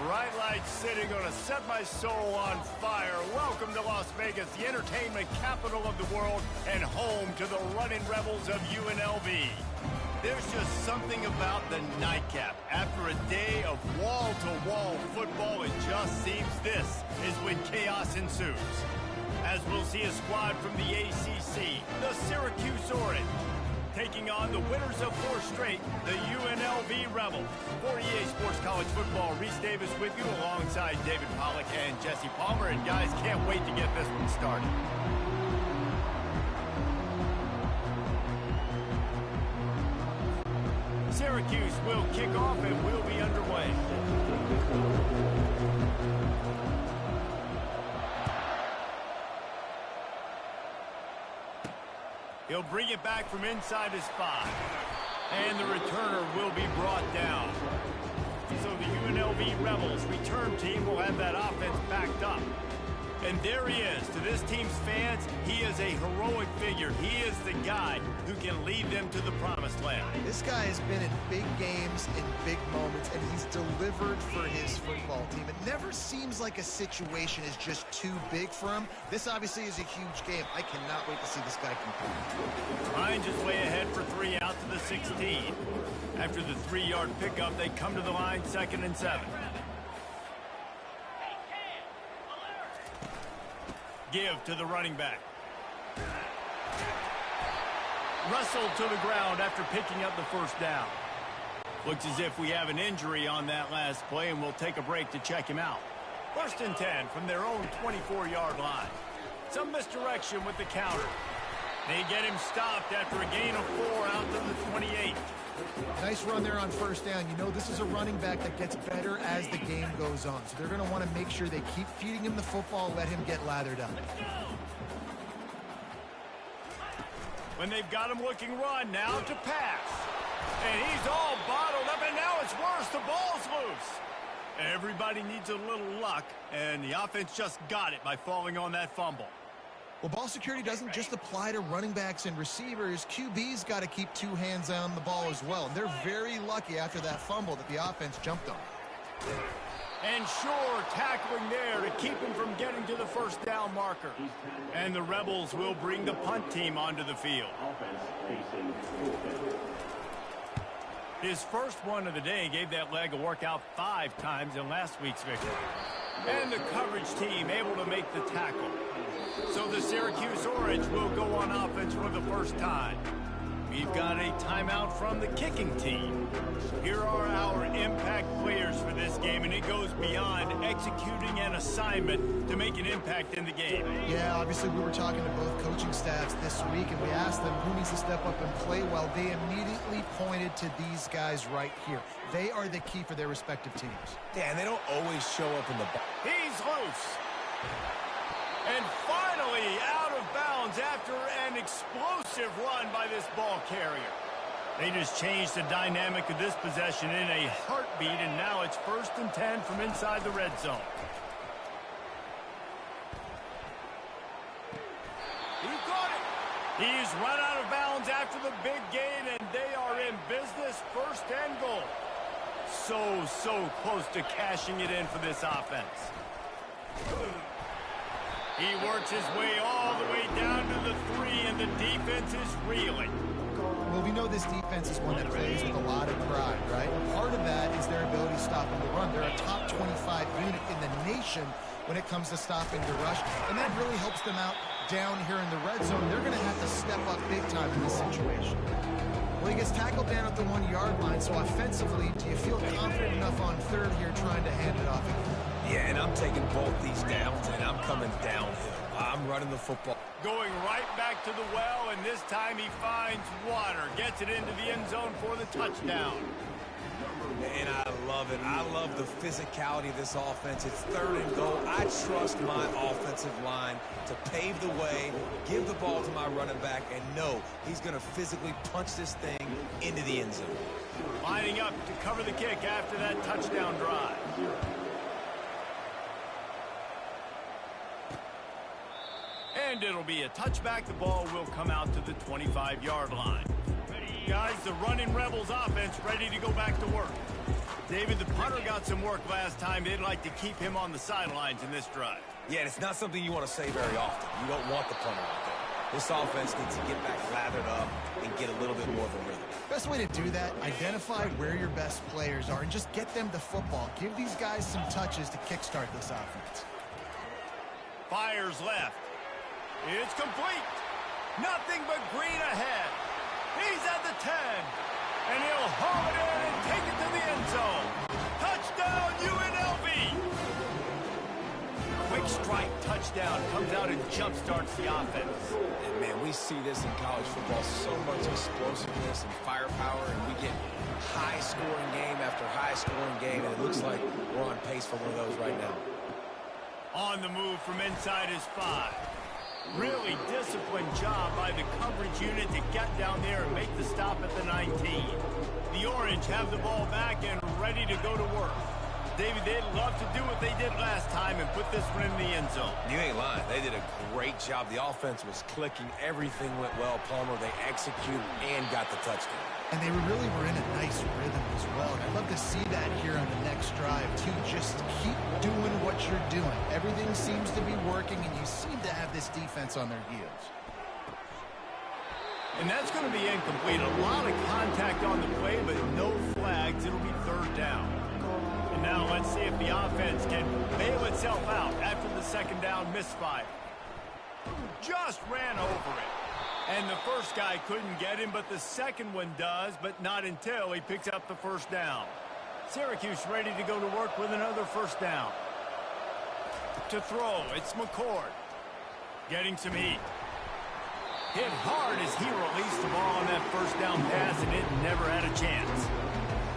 Bright lights sitting gonna set my soul on fire. Welcome to Las Vegas, the entertainment capital of the world and home to the running rebels of UNLV. There's just something about the nightcap. After a day of wall-to-wall football, it just seems this is when chaos ensues. As we'll see a squad from the ACC, the Syracuse Orange, taking on the winners of 4 straight, the UNLV Rebels. For EA Sports College Football, Reese Davis with you alongside David Pollack and Jesse Palmer. And guys, can't wait to get this one started. Syracuse will kick off and we'll be underway. He'll bring it back from inside his 5. And the returner will be brought down. So the UNLV Rebels return team will have that offense backed up. And there he is. To this team's fans, he is a heroic figure. He is the guy who can lead them to the promised land. This guy has been in big games, in big moments, and he's delivered for his football team. It never seems like a situation is just too big for him. This obviously is a huge game. I cannot wait to see this guy compete. Hines is way ahead for 3 out to the 16. After the 3-yard pickup, they come to the line, 2nd and 7. Give to the running back. Wrestled to the ground after picking up the first down. Looks as if we have an injury on that last play, and we'll take a break to check him out. 1st and 10 from their own 24-yard line. Some misdirection with the counter. They get him stopped after a gain of 4 out to the 28. Nice run there on 1st down. You know, this is a running back that gets better as the game goes on. So they're going to want to make sure they keep feeding him the football, let him get lathered up. When they've got him looking run, now to pass. And he's all bottled up, and now it's worse. The ball's loose. Everybody needs a little luck, and the offense just got it by falling on that fumble. Well, ball security doesn't just apply to running backs and receivers. QB's got to keep 2 hands on the ball as well. And they're very lucky after that fumble that the offense jumped on. And sure, tackling there to keep him from getting to the 1st down marker. And the Rebels will bring the punt team onto the field. His first one of the day gave that leg a workout 5 times in last week's victory. And the coverage team able to make the tackle. So the Syracuse Orange will go on offense for the first time. We've got a timeout from the kicking team. Here are our impact players for this game, and it goes beyond executing an assignment to make an impact in the game. Yeah, obviously we were talking to both coaching staffs this week, and we asked them who needs to step up and play well. They immediately pointed to these guys right here. They are the key for their respective teams. Yeah, and they don't always show up in the box. He's loose. And finally out of bounds after an explosive run by this ball carrier. They just changed the dynamic of this possession in a heartbeat, and now it's 1st and 10 from inside the red zone. He caught it. He's run out of bounds after the big gain, and they are in business, 1st and goal. So close to cashing it in for this offense. He works his way all the way down to the 3, and the defense is reeling. Well, we know this defense is one that plays with a lot of pride, right? Part of that is their ability to stop the run. They're a top 25 unit in the nation when it comes to stopping the rush, and that really helps them out down here in the red zone. They're going to have to step up big time in this situation. Well, he gets tackled down at the 1-yard line, so offensively, do you feel confident enough on 3rd here trying to hand it off? Yeah, and I'm taking both these downs, and I'm coming downhill. I'm running the football. Going right back to the well, and this time he finds water. Gets it into the end zone for the touchdown. And I love it. I love the physicality of this offense. It's 3rd and goal. I trust my offensive line to pave the way, give the ball to my running back, and know he's going to physically punch this thing into the end zone. Lining up to cover the kick after that touchdown drive. And it'll be a touchback. The ball will come out to the 25-yard line. Guys, the running Rebels offense ready to go back to work. David, the punter got some work last time. They'd like to keep him on the sidelines in this drive. Yeah, and it's not something you want to say very often. You don't want the punter out there. This offense needs to get back lathered up and get a little bit more of a rhythm. Best way to do that, identify where your best players are and just get them the football. Give these guys some touches to kickstart this offense. Fires left. It's complete. Nothing but green ahead. He's at the 10. And he'll haul it in and take it to the end zone. Touchdown, UNLV. Quick strike touchdown comes out and jumpstarts the offense. And, man, we see this in college football. So much explosiveness and firepower. And we get high-scoring game after high-scoring game. And it looks like we're on pace for one of those right now. On the move from inside his 5. Really disciplined job by the coverage unit to get down there and make the stop at the 19. The Orange have the ball back and ready to go to work. David, they'd love to do what they did last time and put this one in the end zone. You ain't lying. They did a great job. The offense was clicking. Everything went well, Palmer. They executed and got the touchdown. And they really were in a nice rhythm as well. And I'd love to see that here on the next drive, too. Just keep doing what you're doing. Everything seems to be working, and you seem to have this defense on their heels. And that's going to be incomplete. A lot of contact on the play, but no flags. It'll be third down. And now let's see if the offense can bail itself out after the second down misfire. Just ran over it. And the first guy couldn't get him, but the second one does, but not until he picks up the first down. Syracuse ready to go to work with another first down. To throw, it's McCord. Getting some heat. Hit hard as he released the ball on that first down pass, and it never had a chance.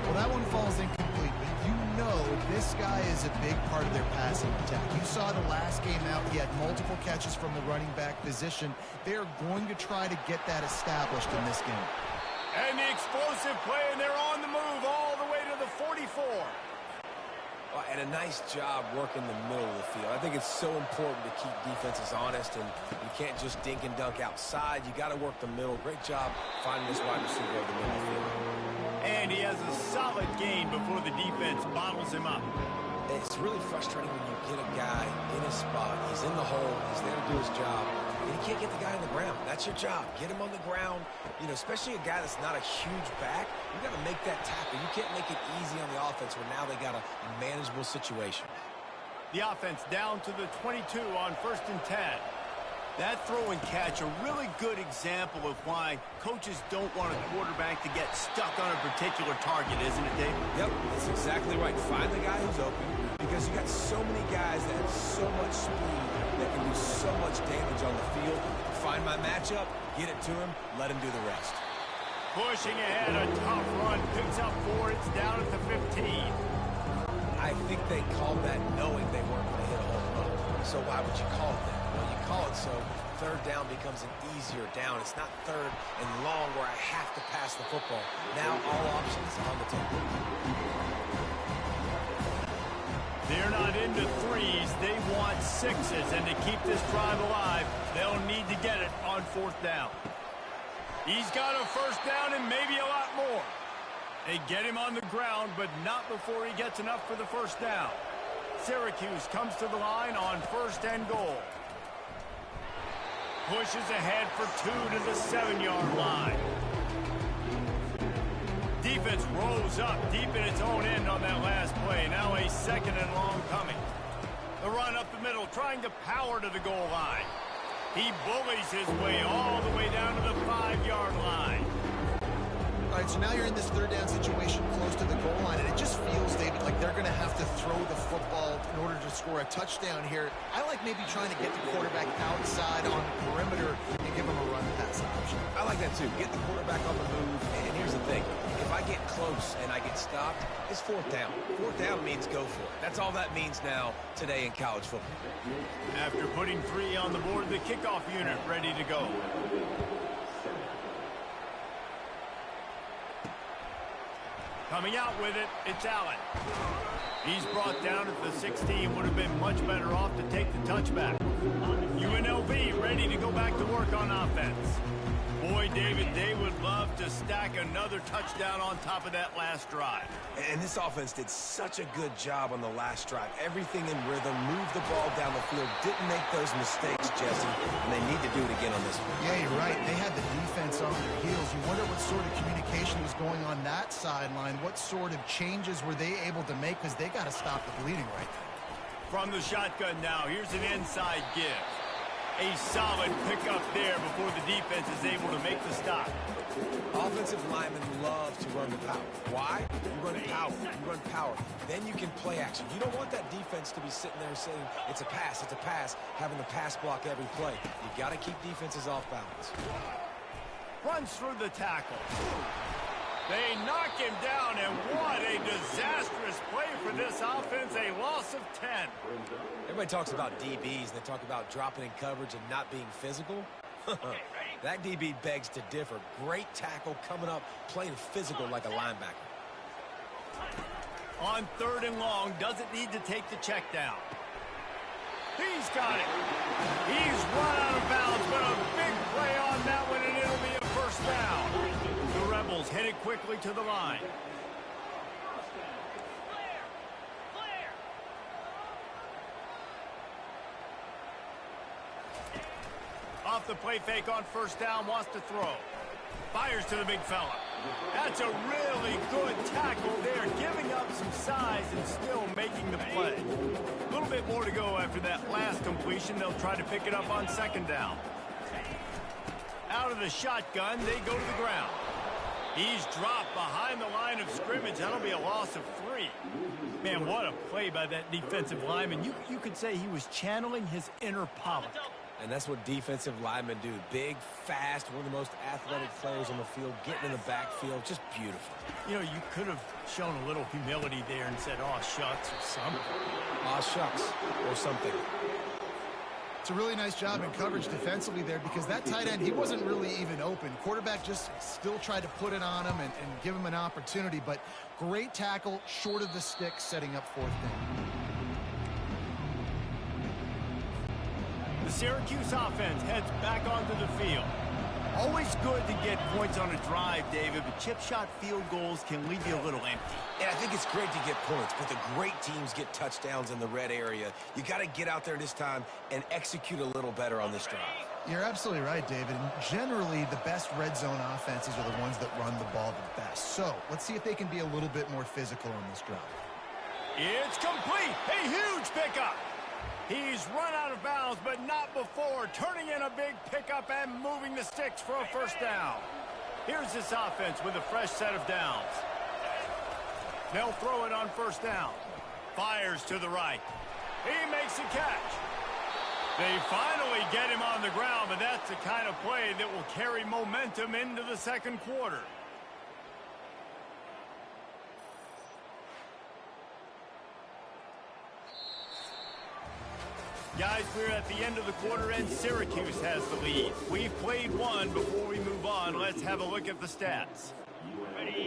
Well, that one falls incomplete, but you know this guy is a big part of their passing attack. You saw the last game out, he had multiple catches from the running back position. They're going to try to get that established in this game. And the explosive play, and they're on the move all the way to the 44. And a nice job working the middle of the field. I think it's so important to keep defenses honest, and you can't just dink and dunk outside. You got to work the middle. Great job finding this wide receiver over the middle of the field. And he has a solid gain before the defense bottles him up. It's really frustrating when you get a guy in his spot. He's in the hole. He's there to do his job. And you can't get the guy on the ground. That's your job. Get him on the ground. You know, especially a guy that's not a huge back. You got to make that tackle. You can't make it easy on the offense when now they got a manageable situation. The offense down to the 22 on 1st and 10. That throw and catch, a really good example of why coaches don't want a quarterback to get stuck on a particular target, isn't it, Dave? Yep, that's exactly right. Find the guy who's open, because you got so many guys that have so much speed that can do so much damage on the field. Find my matchup, get it to him, let him do the rest. Pushing ahead, a tough run, picks up 4, it's down at the 15. I think they called that knowing they weren't going to hit a home run. So why would you call it that? Well, you call it so third down becomes an easier down. It's not third and long where I have to pass the football. Now all options on the table. They're not into threes. They want sixes. And to keep this drive alive, they'll need to get it on 4th down. He's got a first down and maybe a lot more. They get him on the ground, but not before he gets enough for the first down. Syracuse comes to the line on 1st and goal. Pushes ahead for 2 to the 7-yard line. Defense rolls up deep in its own end on that last play. Now a 2nd and long coming. The run up the middle, trying to power to the goal line. He bullies his way all the way down to the 5-yard line. All right, so now you're in this third down situation close to the goal line, and it just feels, David, like they're going to have to throw the football in order to score a touchdown here. I like maybe trying to get the quarterback outside on the perimeter and give him a run pass option. I like that too. Get the quarterback on the move. And here's the thing. If I get close and I get stopped, it's 4th down. 4th down means go for it. That's all that means now today in college football. After putting 3 on the board, the kickoff unit ready to go. Coming out with it, it's Allen. He's brought down at the 16. Would have been much better off to take the touchback. UNLV ready to go back to work on offense. Boy, David, they would love to stack another touchdown on top of that last drive. And this offense did such a good job on the last drive. Everything in rhythm, moved the ball down the field, didn't make those mistakes, Jesse, and they need to do it again on this one. Yeah, you're right. They had the defense on their heels. You wonder what sort of communication was going on that sideline. What sort of changes were they able to make, because they got to stop the bleeding right now. From the shotgun now, here's an inside give. A solid pickup there before the defense is able to make the stop. Offensive linemen love to run the power. Why? You run power. You run power. Then you can play action. You don't want that defense to be sitting there saying, it's a pass, having the pass block every play. You got to keep defenses off balance. Runs through the tackle. They knock him down, and what a disastrous play for this offense. A loss loss of 10. Everybody talks about DBs, and they talk about dropping in coverage and not being physical. That DB begs to differ. Great tackle coming up, playing physical like a linebacker. On 3rd and long, doesn't need to take the check down. He's got it. He's run out of bounds, but a big play on that one, and it'll be a first down. The Rebels headed quickly to the line. Off the play fake on first down, wants to throw. Fires to the big fella. That's a really good tackle there, giving up some size and still making the play. A little bit more to go after that last completion. They'll try to pick it up on 2nd down. Out of the shotgun, they go to the ground. He's dropped behind the line of scrimmage. That'll be a loss of 3. Man, what a play by that defensive lineman. You could say he was channeling his inner Pollock. And that's what defensive linemen do. Big, fast, one of the most athletic players on the field, getting in the backfield, just beautiful. You know, you could have shown a little humility there and said, "Aw, shucks," or something. Aw, shucks, or something. It's a really nice job in coverage defensively there, because that tight end, he wasn't really even open. Quarterback just still tried to put it on him and give him an opportunity, but great tackle, short of the stick, setting up 4th down. The Syracuse offense heads back onto the field. Always good to get points on a drive, David, but chip shot field goals can leave you a little empty. Yeah, I think it's great to get points, but the great teams get touchdowns in the red area. You got to get out there this time and execute a little better on this drive. You're absolutely right, David. And generally, the best red zone offenses are the ones that run the ball the best. So let's see if they can be a little bit more physical on this drive. It's complete. A huge pickup. He's run out of bounds, but not before turning in a big pickup and moving the sticks for a first down. Here's this offense with a fresh set of downs. They'll throw it on first down. Fires to the right. He makes a catch. They finally get him on the ground, but that's the kind of play that will carry momentum into the 2nd quarter. Guys, we're at the end of the quarter, and Syracuse has the lead. We've played one. Before we move on, let's have a look at the stats.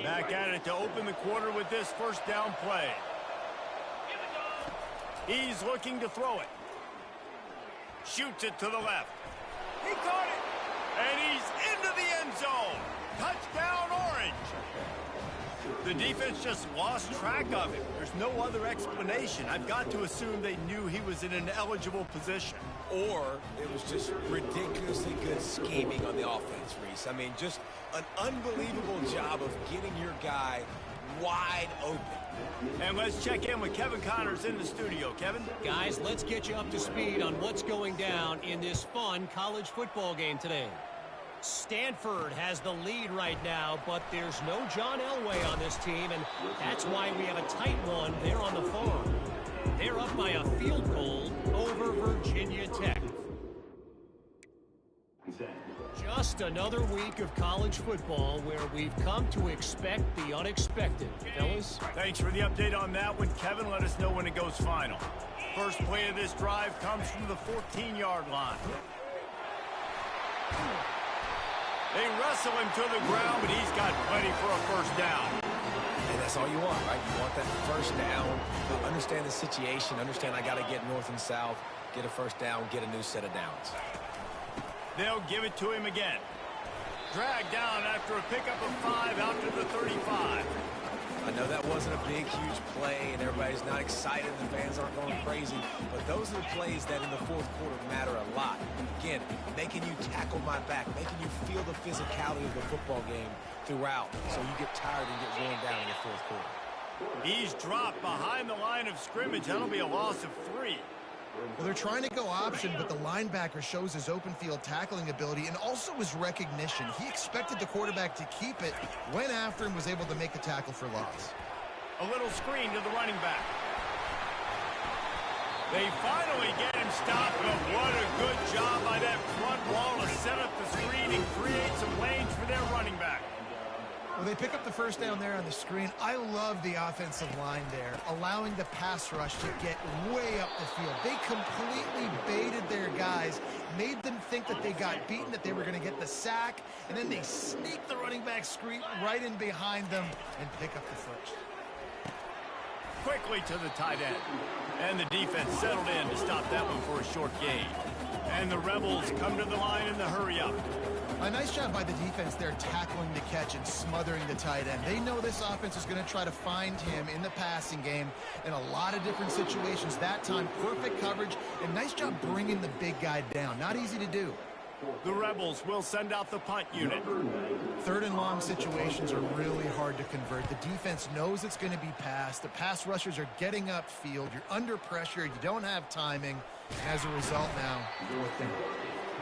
Back at it to open the quarter with this first down play. He's looking to throw it. Shoots it to the left. He caught it, and he's into the end zone. Touchdown, Orange. The defense just lost track of him. There's no other explanation. I've got to assume they knew he was in an eligible position. Or it was just ridiculously good scheming on the offense, Reese. I mean, just an unbelievable job of getting your guy wide open. And let's check in with Kevin Connors in the studio. Kevin? Guys, let's get you up to speed on what's going down in this fun college football game today. Stanford has the lead right now, but there's no John Elway on this team, and that's why we have a tight one there on the farm. They're up by a field goal over Virginia Tech. Just another week of college football where we've come to expect the unexpected. Fellas? Thanks for the update on that one, Kevin. Let us know when it goes final. First play of this drive comes from the 14-yard line. They wrestle him to the ground, but he's got plenty for a first down. And that's all you want, right? You want that first down. Understand the situation. Understand I got to get north and south, get a first down, get a new set of downs. They'll give it to him again. Dragged down after a pickup of 5 out to the 35. I know that wasn't a big, huge play, and everybody's not excited. The fans aren't going crazy. But those are the plays that in the 4th quarter matter a lot. Again, making you tackle my back, making you feel the physicality of the football game throughout, so you get tired and get worn down in the 4th quarter. He's dropped behind the line of scrimmage. That'll be a loss of 3. Well, they're trying to go option, but the linebacker shows his open field tackling ability and also his recognition. He expected the quarterback to keep it, went after him, was able to make the tackle for loss. A little screen to the running back. They finally get him stopped, but what a good job by that front wall to set up the screen and create some lanes for their running back. Well, they pick up the first down there on the screen. I love the offensive line there, allowing the pass rush to get way up the field. They completely baited their guys, made them think that they got beaten, that they were going to get the sack, and then they sneak the running back screen right in behind them and pick up the first. Quickly to the tight end. And the defense settled in to stop that one for a short gain. And the Rebels come to the line in the hurry-up. A nice job by the defense there tackling the catch and smothering the tight end. They know this offense is going to try to find him in the passing game in a lot of different situations. That time, perfect coverage, and nice job bringing the big guy down. Not easy to do. The Rebels will send out the punt unit. Third and long situations are really hard to convert. The defense knows it's going to be passed. The pass rushers are getting upfield. You're under pressure. You don't have timing. As a result now, fourth down.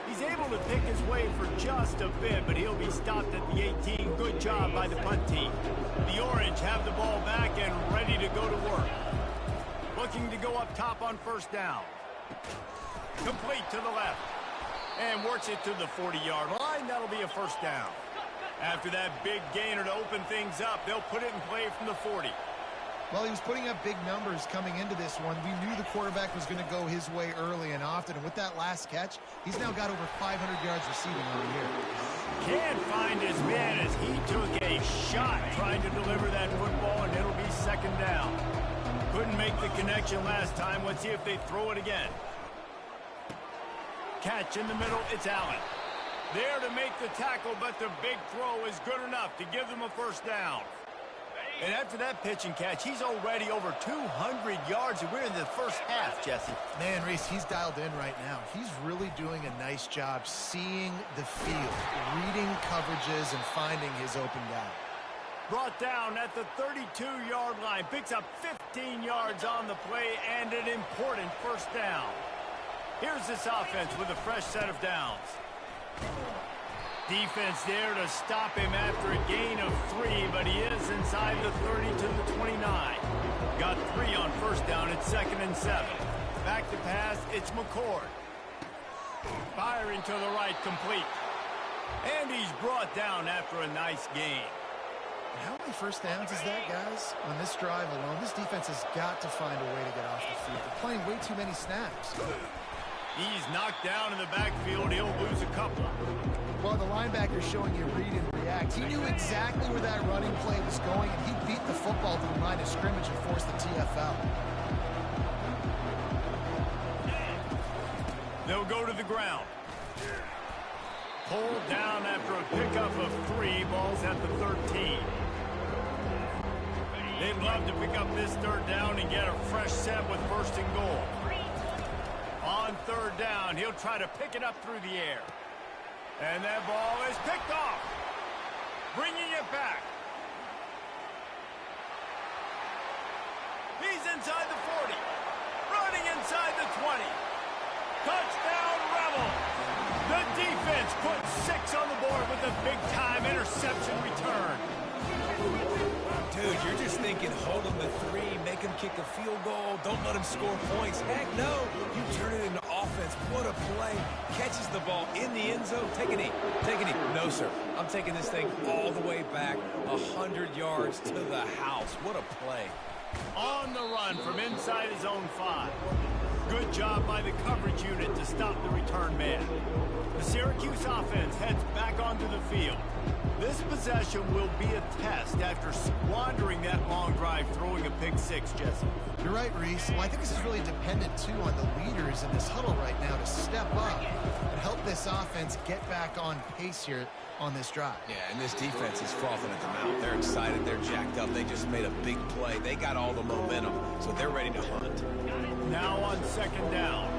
He's able to pick his way for just a bit, but he'll be stopped at the 18. Good job by the punt team. The Orange have the ball back and ready to go to work. Looking to go up top on first down. Complete to the left. And works it to the 40-yard line. That'll be a first down. After that big gainer to open things up, they'll put it in play from the 40. Well, he was putting up big numbers coming into this one. We knew the quarterback was going to go his way early and often. And with that last catch, he's now got over 500 yards receiving on the year. Can't find his man as he took a shot trying to deliver that football, and it'll be second down. Couldn't make the connection last time. Let's see if they throw it again. Catch in the middle, it's Allen. There to make the tackle, but the big throw is good enough to give them a first down. And after that pitch and catch, he's already over 200 yards, and we're in the first half, Jesse. Man, Reese, he's dialed in right now. He's really doing a nice job seeing the field, reading coverages, and finding his open guy. Brought down at the 32-yard line, picks up 15 yards on the play, and an important first down. Here's this offense with a fresh set of downs. Defense there to stop him after a gain of 3, but he is inside the 30 to the 29. Got 3 on first down at 2nd and 7. Back to pass, it's McCord. Firing to the right, complete. And he's brought down after a nice gain. How many first downs is that, guys? On this drive alone, this defense has got to find a way to get off the field. They're playing way too many snaps. He's knocked down in the backfield. He'll lose a couple. Well, the linebacker's showing you read and react. He knew exactly where that running play was going, and he beat the football to the line of scrimmage and forced the TFL. They'll go to the ground. Pulled down after a pickup of 3. Balls at the 13. They'd love to pick up this third down and get a fresh set with first and goal. On third down, he'll try to pick it up through the air. And that ball is picked off. Bringing it back. He's inside the 40. Running inside the 20. Touchdown, Rebels. The defense puts 6 on the board with a big-time interception return. Dude, you're just thinking, hold him to 3, make him kick a field goal, don't let him score points. Heck no, you turn it into offense. What a play. Catches the ball in the end zone. Take a knee. Take a knee. No, sir. I'm taking this thing all the way back 100 yards to the house. What a play. On the run from inside his own 5. Good job by the coverage unit to stop the return man. The Syracuse offense heads back onto the field. This possession will be a test after squandering that long drive, throwing a pick 6, Jesse. You're right, Reese. Well, I think this is really dependent, too, on the leaders in this huddle right now to step up and help this offense get back on pace here on this drive. Yeah, and this defense is frothing at the mouth. They're excited. They're jacked up. They just made a big play. They got all the momentum, so they're ready to hunt. Now on second down.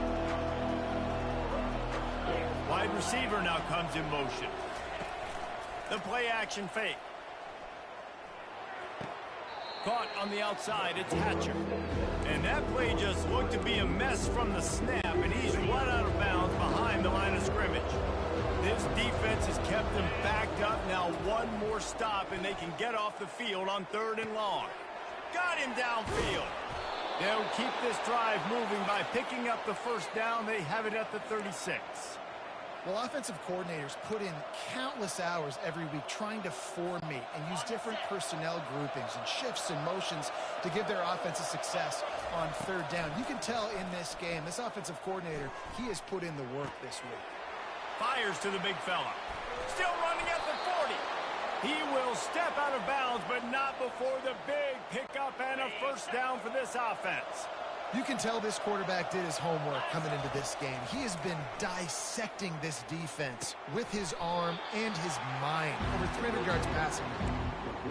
Wide receiver now comes in motion. The play action fake. Caught on the outside, it's Hatcher. And that play just looked to be a mess from the snap, and he's run out of bounds behind the line of scrimmage. This defense has kept them backed up. Now one more stop, and they can get off the field on 3rd and long. Got him downfield. They'll keep this drive moving by picking up the first down. They have it at the 36. Well, offensive coordinators put in countless hours every week trying to formate and use different personnel groupings and shifts and motions to give their offensive success on third down. You can tell in this game, this offensive coordinator, he has put in the work this week. Fires to the big fella. Still running at the 40. He will step out of bounds, but not before the big pickup and a first down for this offense. You can tell this quarterback did his homework coming into this game. He has been dissecting this defense with his arm and his mind. Over 300 yards passing.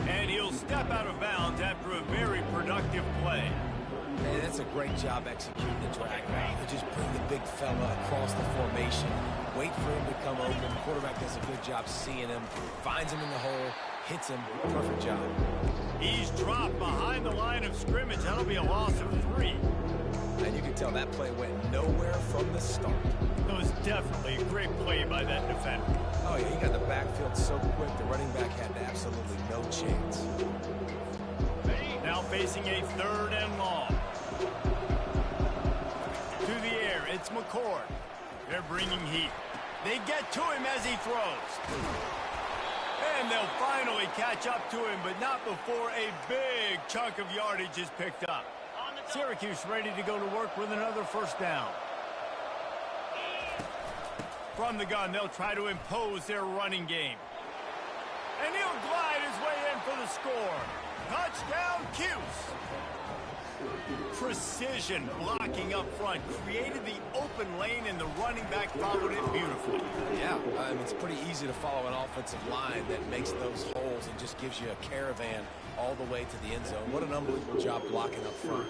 And he'll step out of bounds after a very productive play. Man, that's a great job executing the drag route. They just bring the big fella across the formation, wait for him to come open. The quarterback does a good job seeing him, finds him in the hole, hits him. Perfect job. He's dropped behind the line of scrimmage. That'll be a loss of 3. And you can tell that play went nowhere from the start. It was definitely a great play by that defender. Oh, yeah, he got the backfield so quick, the running back had absolutely no chance. Now facing a 3rd and long. To the air, it's McCord. They're bringing heat. They get to him as he throws. And they'll finally catch up to him, but not before a big chunk of yardage is picked up. Syracuse ready to go to work with another first down. From the gun, they'll try to impose their running game. And he'll glide his way in for the score. Touchdown, Cuse. Precision blocking up front created the open lane, and the running back followed it beautifully. Yeah, it's pretty easy to follow an offensive line that makes those holes and just gives you a caravan all the way to the end zone. What an unbelievable job blocking up front.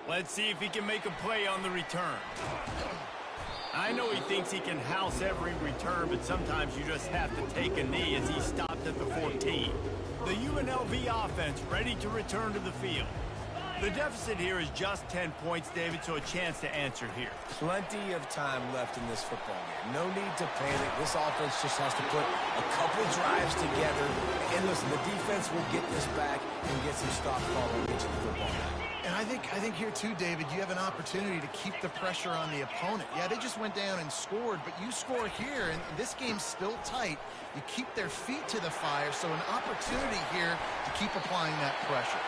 Let's see if he can make a play on the return. I know he thinks he can house every return, but sometimes you just have to take a knee as he stopped at the 14. The UNLV offense ready to return to the field. The deficit here is just 10 points, David, so a chance to answer here. Plenty of time left in this football game. No need to panic. This offense just has to put a couple drives together. And listen, the defense will get this back and get some stop following into the football game. And I think here too, David, you have an opportunity to keep the pressure on the opponent. Yeah, they just went down and scored, but you score here, and this game's still tight. You keep their feet to the fire, so an opportunity here to keep applying that pressure.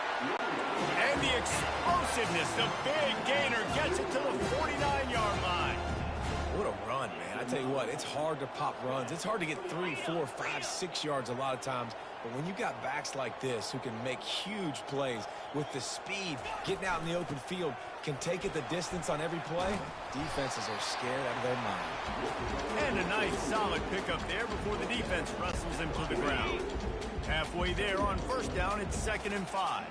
And the explosiveness, the big gainer gets it to the 49-yard line. What a run, man. I tell you what, it's hard to pop runs. It's hard to get 3, 4, 5, 6 yards a lot of times. But when you got backs like this who can make huge plays with the speed, getting out in the open field, can take it the distance on every play, defenses are scared out of their mind. And a nice solid pickup there before the defense wrestles him to the ground. Halfway there on first down, it's 2nd and 5.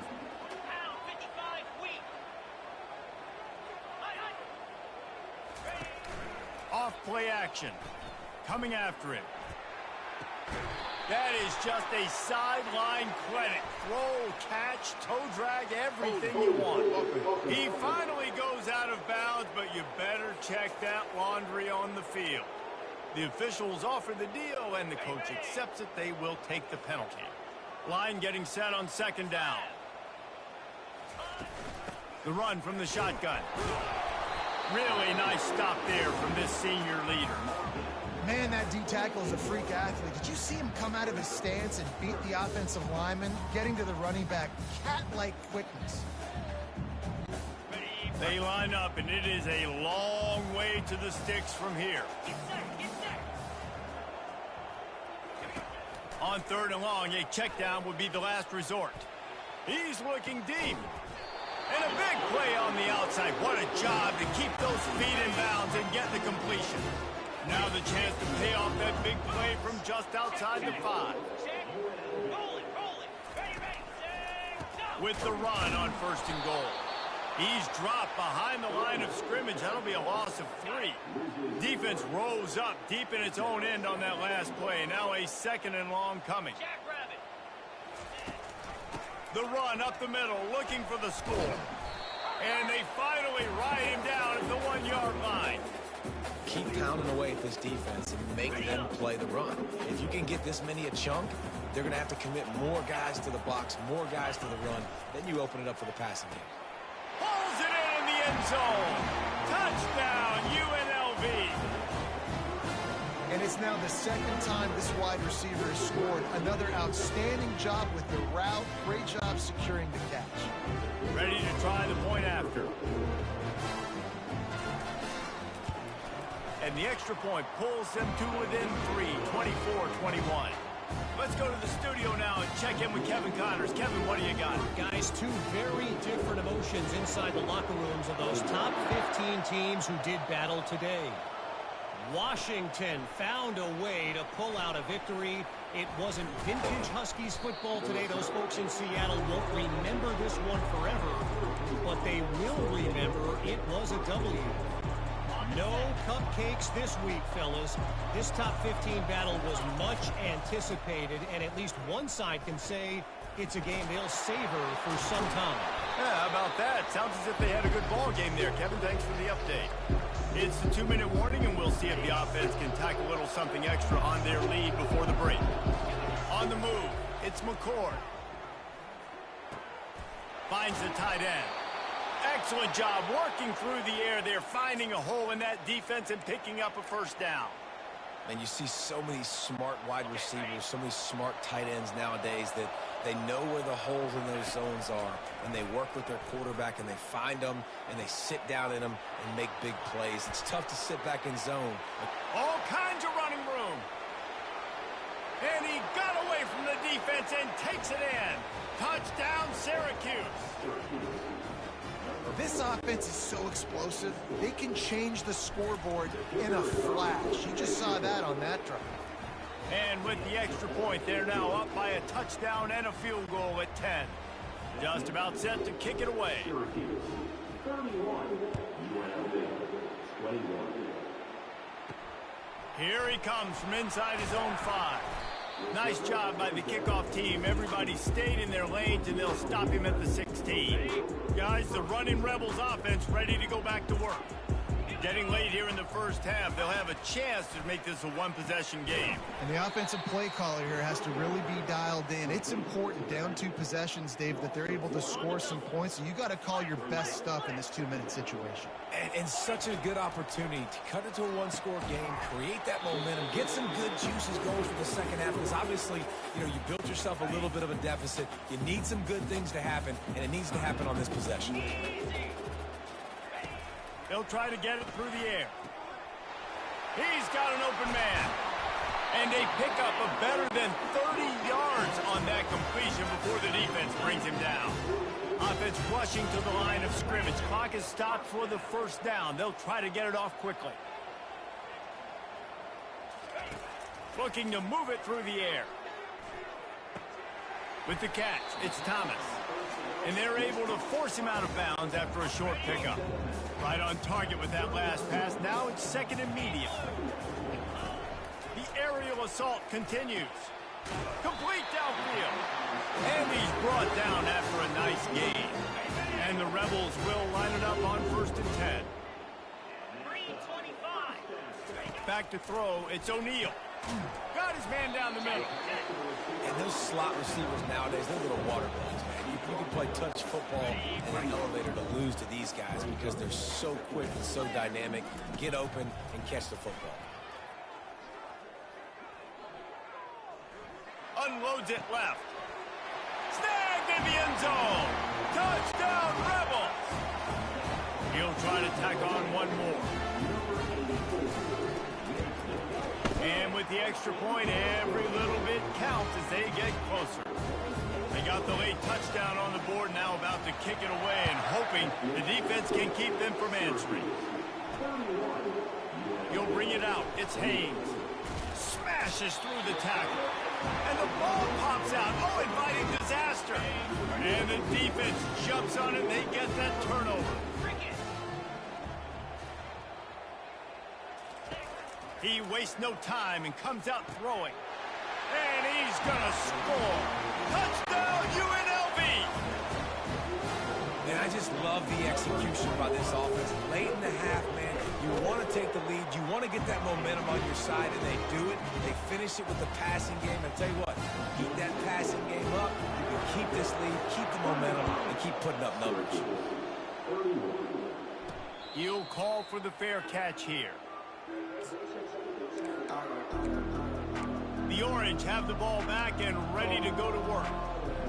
Off play action. Coming after it. That is just a sideline credit. Throw, catch, toe drag, everything you want. He finally goes out of bounds, but you better check that laundry on the field. The officials offer the deal, and the coach accepts it. They will take the penalty. Line getting set on 2nd down. The run from the shotgun. Really nice stop there from this senior leader. Man, that D-tackle is a freak athlete. Did you see him come out of his stance and beat the offensive lineman, getting to the running back? Cat-like quickness. They line up, and it is a long way to the sticks from here. On 3rd and long, a check down would be the last resort. He's looking deep. And a big play on the outside. What a job to keep those feet in bounds and get the completion. Now the chance to pay off that big play from just outside the 5. With the run on 1st and goal. He's dropped behind the line of scrimmage. That'll be a loss of 3. Defense rose up deep in its own end on that last play. Now a 2nd and long coming. The run up the middle, looking for the score. And they finally ride him down at the 1-yard line. Keep pounding away at this defense and make them play the run. If you can get this many a chunk, they're going to have to commit more guys to the box, more guys to the run. Then you open it up for the passing game. Pulls it in the end zone. Touchdown, UNLV. And it's now the second time this wide receiver has scored. Another outstanding job with the route. Great job securing the catch. Ready to try the point after. And the extra point pulls them to within 3, 24-21. Let's go to the studio now and check in with Kevin Connors. Kevin, what do you got? Guys, two very different emotions inside the locker rooms of those top 15 teams who did battle today. Washington found a way to pull out a victory. It wasn't vintage Huskies football today. Those folks in Seattle won't remember this one forever, but they will remember it was a W. No cupcakes this week, fellas. This top 15 battle was much anticipated, and at least one side can say it's a game they'll savor for some time. Yeah, how about that? Sounds as if they had a good ball game there. Kevin, thanks for the update. It's the 2-minute warning, and we'll see if the offense can tack a little something extra on their lead before the break. On the move, it's McCord. Finds the tight end. Excellent job working through the air there, finding a hole in that defense and picking up a first down. And you see so many smart wide receivers, so many smart tight ends nowadays that they know where the holes in those zones are, and they work with their quarterback, and they find them, and they sit down in them and make big plays. It's tough to sit back in zone. All kinds of running room. And he got away from the defense and takes it in. Touchdown, Syracuse. This offense is so explosive, they can change the scoreboard in a flash. You just saw that on that drive. And with the extra point, they're now up by a touchdown and a field goal at 10. Just about set to kick it away. Here he comes from inside his own 5. Nice job by the kickoff team. Everybody stayed in their lanes, and they'll stop him at the 16. Guys, the running Rebels offense ready to go back to work. Getting late here in the first half, they'll have a chance to make this a one-possession game. And the offensive play caller here has to really be dialed in. It's important, down 2 possessions, Dave, that they're able to score some points. So you got to call your best stuff in this 2-minute situation. And such a good opportunity to cut it to a one-score game, create that momentum, get some good juices going for the second half. Because obviously, you built yourself a little bit of a deficit. You need some good things to happen, and it needs to happen on this possession. They'll try to get it through the air. He's got an open man. And they pick up a better than 30 yards on that completion before the defense brings him down. Offense rushing to the line of scrimmage. Clock is stopped for the first down. They'll try to get it off quickly. Looking to move it through the air. With the catch, it's Thomas. And they're able to force him out of bounds after a short pickup. Right on target with that last pass. Now it's second and medium. The aerial assault continues. Complete downfield. And he's brought down after a nice gain. And the Rebels will line it up on 1st and 10. 3:25. Back to throw. It's O'Neal. Got his man down the middle. And those slot receivers nowadays, they're little water balls, man. You can play touch football in an elevator to lose to these guys because they're so quick and so dynamic. Get open and catch the football. Unloads it left. Snagged in the end zone. Touchdown, Rebels. He'll try to tack on one more. And with the extra point, every little bit counts as they get closer. They got the late touchdown on the board, now about to kick it away and hoping the defense can keep them from answering. He'll bring it out. It's Haynes. Smashes through the tackle. And the ball pops out. Oh, inviting disaster. And the defense jumps on it, and they get that turnover. He wastes no time and comes out throwing. And he's going to score. Touchdown, UNLV! And I just love the execution by this offense. Late in the half, man, you want to take the lead. You want to get that momentum on your side, and they do it. They finish it with the passing game. And tell you what, keep that passing game up. You can keep this lead, keep the momentum, and keep putting up numbers. He'll call for the fair catch here. The Orange have the ball back and ready to go to work.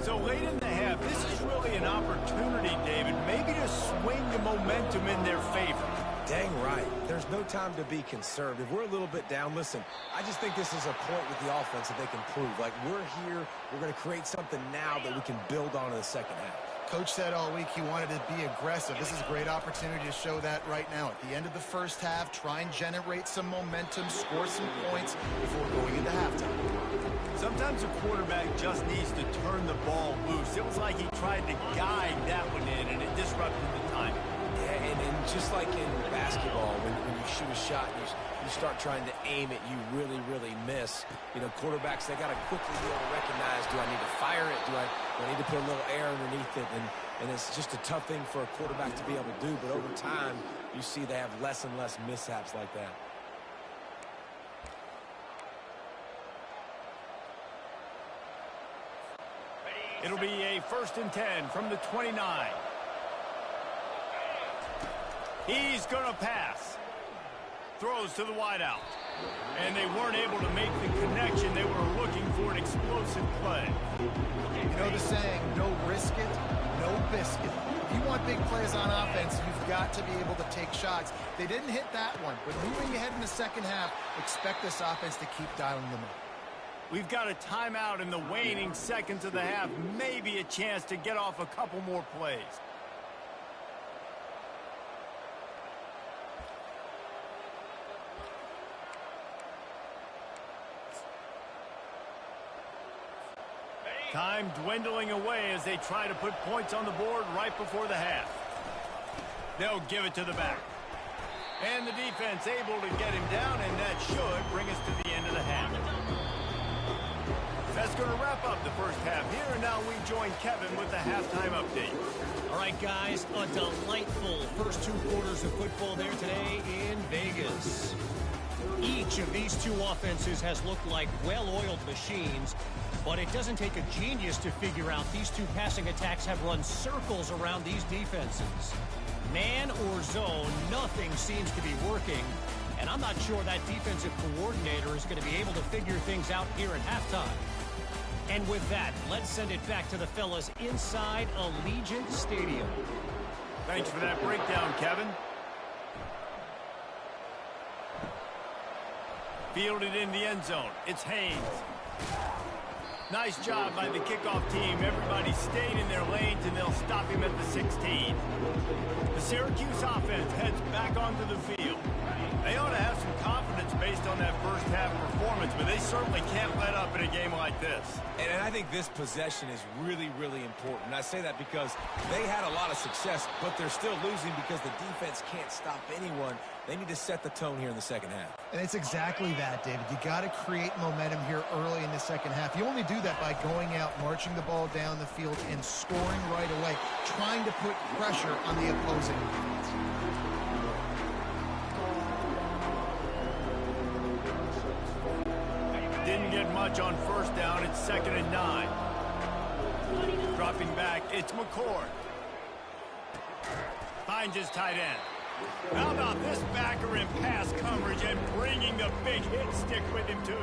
So late in the half, this is really an opportunity, David, maybe to swing the momentum in their favor. Dang right. There's no time to be conservative. We're a little bit down. Listen, I just think this is a point with the offense that they can prove. Like, we're here, we're going to create something now that we can build on in the second half. Coach said all week he wanted to be aggressive. This is a great opportunity to show that right now. At the end of the first half, try and generate some momentum, score some points before going into halftime. Sometimes a quarterback just needs to turn the ball loose. It was like he tried to guide that one in, and it disrupted the timing. Yeah, and just like in basketball, when you shoot a shot and you start trying to aim it, you really, really miss. You know, quarterbacks, they got to quickly be able to recognize, do I need to fire it? Do I need to put a little air underneath it? And it's just a tough thing for a quarterback to be able to do. But over time, you see they have less and less mishaps like that. It'll be a 1st and 10 from the 29. He's going to pass. Throws to the wideout. And they weren't able to make the connection. They were looking for an explosive play. You know the saying, no risk it, no biscuit. If you want big plays on offense, you've got to be able to take shots. They didn't hit that one, but moving ahead in the second half, expect this offense to keep dialing them in. We've got a timeout in the waning seconds of the half. Maybe a chance to get off a couple more plays. Time dwindling away as they try to put points on the board right before the half. They'll give it to the back. And the defense able to get him down, and that should bring us to the end of the half. That's going to wrap up the first half here, and now we join Kevin with the halftime update. All right, guys, a delightful first 2 quarters of football there today in Vegas. Each of these two offenses has looked like well-oiled machines, but it doesn't take a genius to figure out these two passing attacks have run circles around these defenses. Man or zone, nothing seems to be working, and I'm not sure that defensive coordinator is going to be able to figure things out here at halftime. And with that, let's send it back to the fellas inside Allegiant Stadium. Thanks for that breakdown, Kevin. Fielded in the end zone. It's Haynes. Nice job by the kickoff team. Everybody stayed in their lanes, and they'll stop him at the 16. The Syracuse offense heads back onto the field. They ought to have some confidence based on that first half performance, but they certainly can't let up in a game like this. And I think this possession is really, really important. I say that because they had a lot of success, but they're still losing because the defense can't stop anyone. They need to set the tone here in the second half. And it's exactly that, David. You got to create momentum here early in the second half. You only do that by going out, marching the ball down the field, and scoring right away, trying to put pressure on the opposing defense. Didn't get much on first down. It's 2nd and 9. Dropping back, it's McCord. Finds his tight end. How about this backer in pass coverage and bringing the big hit stick with him, too?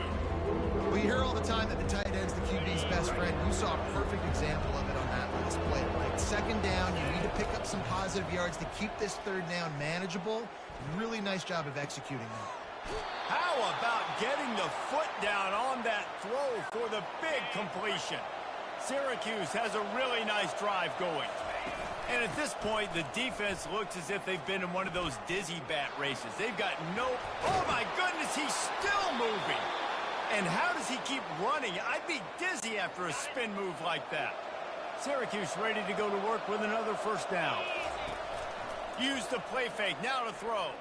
Well, you hear all the time that the tight end's the QB's best friend. You saw a perfect example of it on that last play. Like 2nd down, you need to pick up some positive yards to keep this 3rd down manageable. Really nice job of executing that. How about getting the foot down on that throw for the big completion? Syracuse has a really nice drive going. And at this point, the defense looks as if they've been in one of those dizzy bat races. They've got no... Oh, my goodness, he's still moving. And how does he keep running? I'd be dizzy after a spin move like that. Syracuse ready to go to work with another first down. Use the play fake. Now to throw.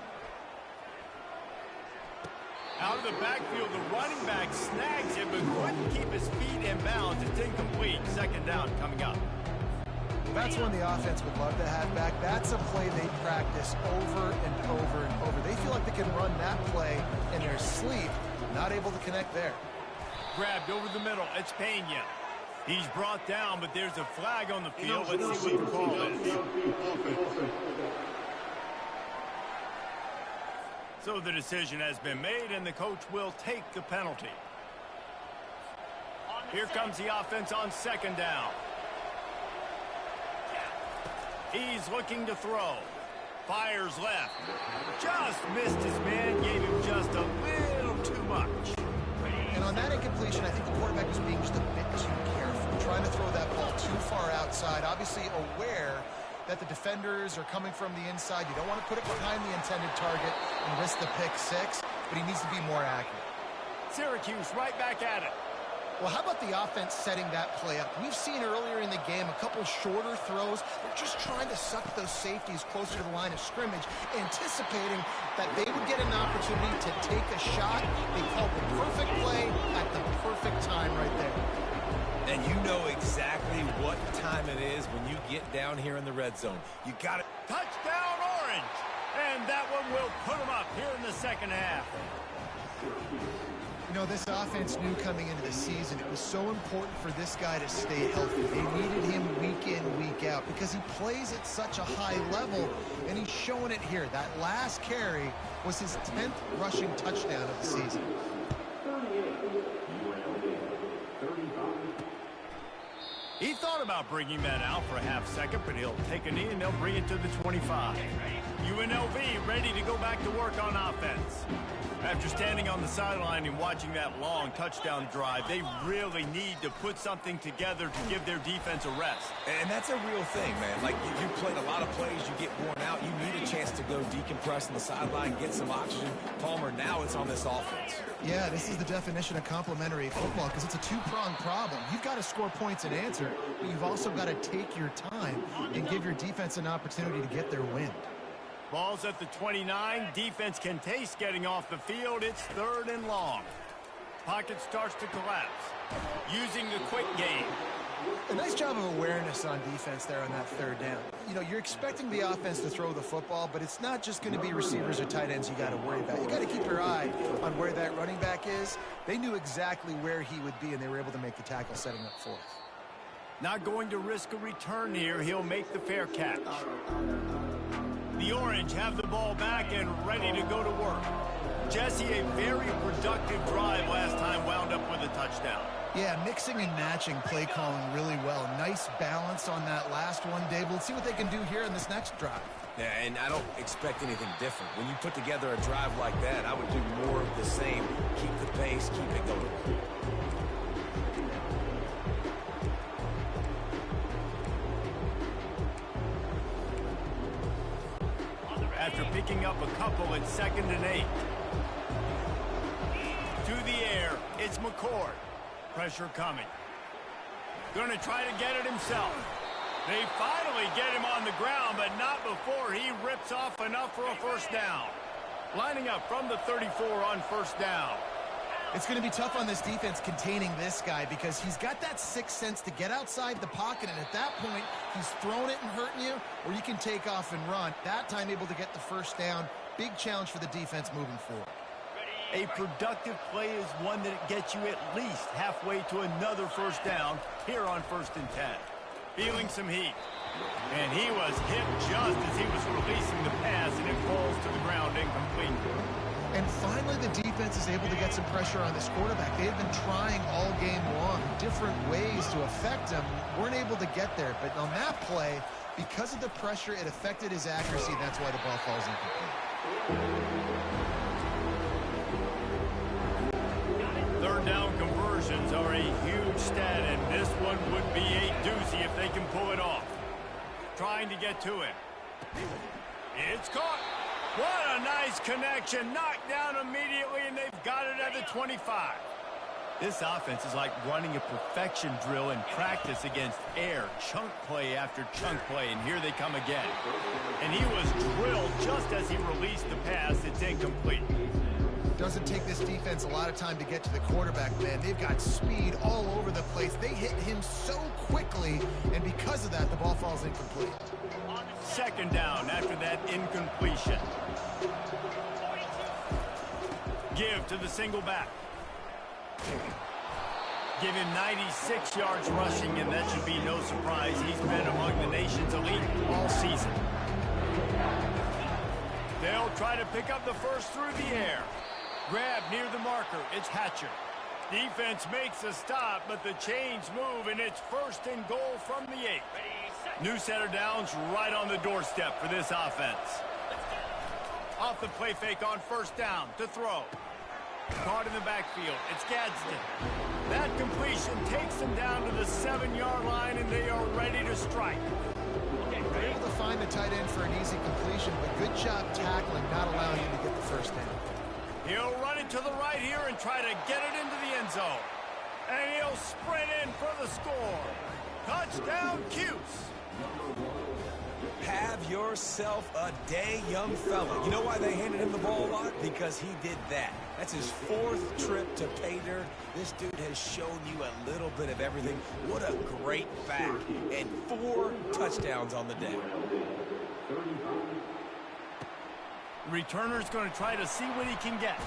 Out of the backfield, the running back snags him, but couldn't keep his feet in bounds. It's incomplete. 2nd down coming up. That's one the offense would love to have back. That's a play they practice over and over and over. They feel like they can run that play in their sleep. Not able to connect there. Grabbed over the middle. It's Pena. He's brought down, but there's a flag on the field. Let's see what the call is. So the decision has been made, and the coach will take the penalty. Here comes the offense on second down. He's looking to throw. Fires left. Just missed his man, gave him just a little too much. And on that incompletion, I think the quarterback was being just a bit too careful, trying to throw that ball too far outside, obviously aware that the defenders are coming from the inside. You don't want to put it behind the intended target and risk the pick six, but he needs to be more accurate. Syracuse right back at it. Well, how about the offense setting that play up? We've seen earlier in the game a couple shorter throws. They're just trying to suck those safeties closer to the line of scrimmage, anticipating that they would get an opportunity to take a shot. They called the perfect play at the perfect time right there. And you know exactly what time it is when you get down here in the red zone. You got it. Touchdown, Orange! And that one will put them up here in the second half. You know, this offense knew coming into the season it was so important for this guy to stay healthy. They needed him week in, week out because he plays at such a high level, and he's showing it here. That last carry was his 10th rushing touchdown of the season. He thought about bringing that out for a half second, but he'll take a knee and they'll bring it to the 25. UNLV ready to go back to work on offense. After standing on the sideline and watching that long touchdown drive, they really need to put something together to give their defense a rest. And that's a real thing, man. Like, you played a lot of plays, you get worn out, you need a chance to go decompress on the sideline, get some oxygen. Palmer, now it's on this offense. Yeah, this is the definition of complementary football because it's a two-pronged problem. You've got to score points and answer, but you've also got to take your time and give your defense an opportunity to get their wind. Ball's at the 29. Defense can taste getting off the field. It's 3rd and long. Pocket starts to collapse. Using the quick game. A nice job of awareness on defense there on that 3rd down. You know, you're expecting the offense to throw the football, but it's not just going to be receivers or tight ends you got to worry about. You got to keep your eye on where that running back is. They knew exactly where he would be, and they were able to make the tackle setting up 4th. Not going to risk a return here. He'll make the fair catch. The Orange have the ball back and ready to go to work. Jesse, a very productive drive last time, wound up with a touchdown. Yeah, mixing and matching play calling really well. Nice balance on that last one, Dave. Let's see what they can do here in this next drive. Yeah, and I don't expect anything different. When you put together a drive like that, I would do more of the same. Keep the pace, keep it going. After picking up a couple, it's 2nd and 8. To the air, it's McCord. Pressure coming. Going to try to get it himself. They finally get him on the ground, but not before he rips off enough for a 1st down. Lining up from the 34 on 1st down. It's going to be tough on this defense containing this guy because he's got that sixth sense to get outside the pocket, and at that point, he's throwing it and hurting you, or you can take off and run. That time able to get the 1st down. Big challenge for the defense moving forward. A productive play is one that gets you at least halfway to another 1st down here on 1st and 10. Feeling some heat. And he was hit just as he was releasing the pass, and it falls to the ground incomplete. And finally, the defense is able to get some pressure on this quarterback. They have been trying all game long different ways to affect him. Weren't able to get there. But on that play, because of the pressure, it affected his accuracy, and that's why the ball falls incomplete. 3rd down conversions are a huge stat, and this one would be a doozy if they can pull it off. Trying to get to it. It's caught. What a nice connection. Knocked down immediately, and they've got it at the 25. This offense is like running a perfection drill in practice against air. Chunk play after chunk play, and here they come again. And he was drilled just as he released the pass. It's incomplete. Doesn't take this defense a lot of time to get to the quarterback, man. They've got speed all over the place. They hit him so quickly, and because of that, the ball falls incomplete. 2nd down after that incompletion. Give to the single back. Give him 96 yards rushing, and that should be no surprise. He's been among the nation's elite all season. They'll try to pick up the first through the air. Grab near the marker. It's Hatcher. Defense makes a stop, but the chains move, and it's 1st and goal from the 8. New center downs right on the doorstep for this offense. Off the play fake on 1st down to throw. Caught in the backfield. It's Gadsden. That completion takes them down to the 7-yard line, and they are ready to strike. They're able to find the tight end for an easy completion, but good job tackling, not allowing him to get the 1st down. He'll run it to the right here and try to get it into the end zone. And he'll sprint in for the score. Touchdown, Cuse. Have yourself a day, young fella. You know why they handed him the ball a lot? Because he did that. That's his 4th trip to pay dirt. This dude has shown you a little bit of everything. What a great back. And 4 touchdowns on the day. Returner's going to try to see what he can get.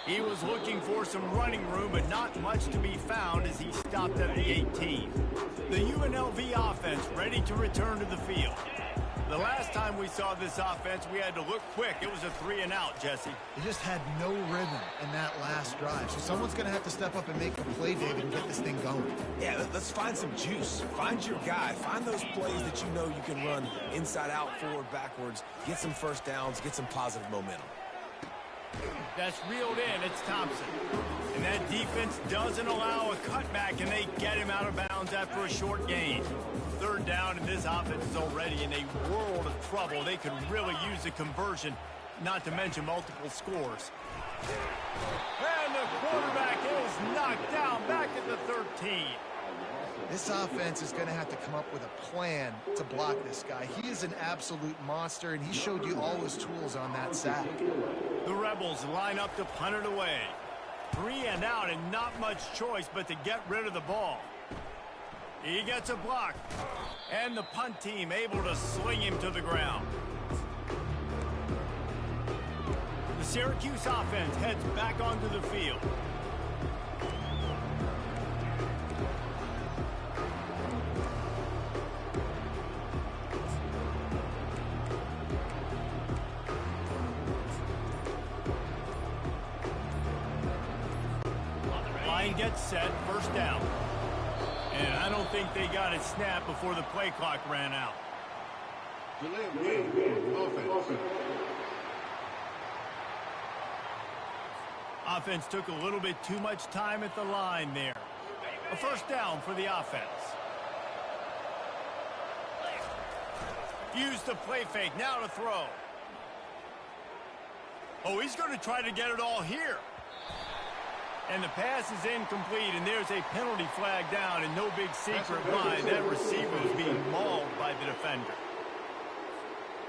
He was looking for some running room, but not much to be found as he stopped at the 18. The UNLV offense ready to return to the field. The last time we saw this offense, we had to look quick. It was a 3-and-out, Jesse. They just had no rhythm in that last drive. So someone's going to have to step up and make the play, David, and get this thing going. Yeah, let's find some juice. Find your guy. Find those plays that you know you can run inside out, forward, backwards. Get some 1st downs. Get some positive momentum. That's reeled in. It's Thompson. And that defense doesn't allow a cutback, and they get him out of bounds after a short gain. 3rd down, and this offense is already in a world of trouble. They could really use a conversion, not to mention multiple scores. And the quarterback is knocked down back at the 13. This offense is going to have to come up with a plan to block this guy. He is an absolute monster, and he showed you all his tools on that sack. The Rebels line up to punt it away. 3-and-out, and not much choice but to get rid of the ball. He gets a block, and the punt team able to sling him to the ground. The Syracuse offense heads back onto the field. Line gets set, 1st down. And I don't think they got it snapped before the play clock ran out. Offense took a little bit too much time at the line there. A 1st down for the offense. Use the play fake, now to throw. Oh, he's going to try to get it all here. And the pass is incomplete, and there's a penalty flag down, and no big secret why that receiver was being mauled by the defender.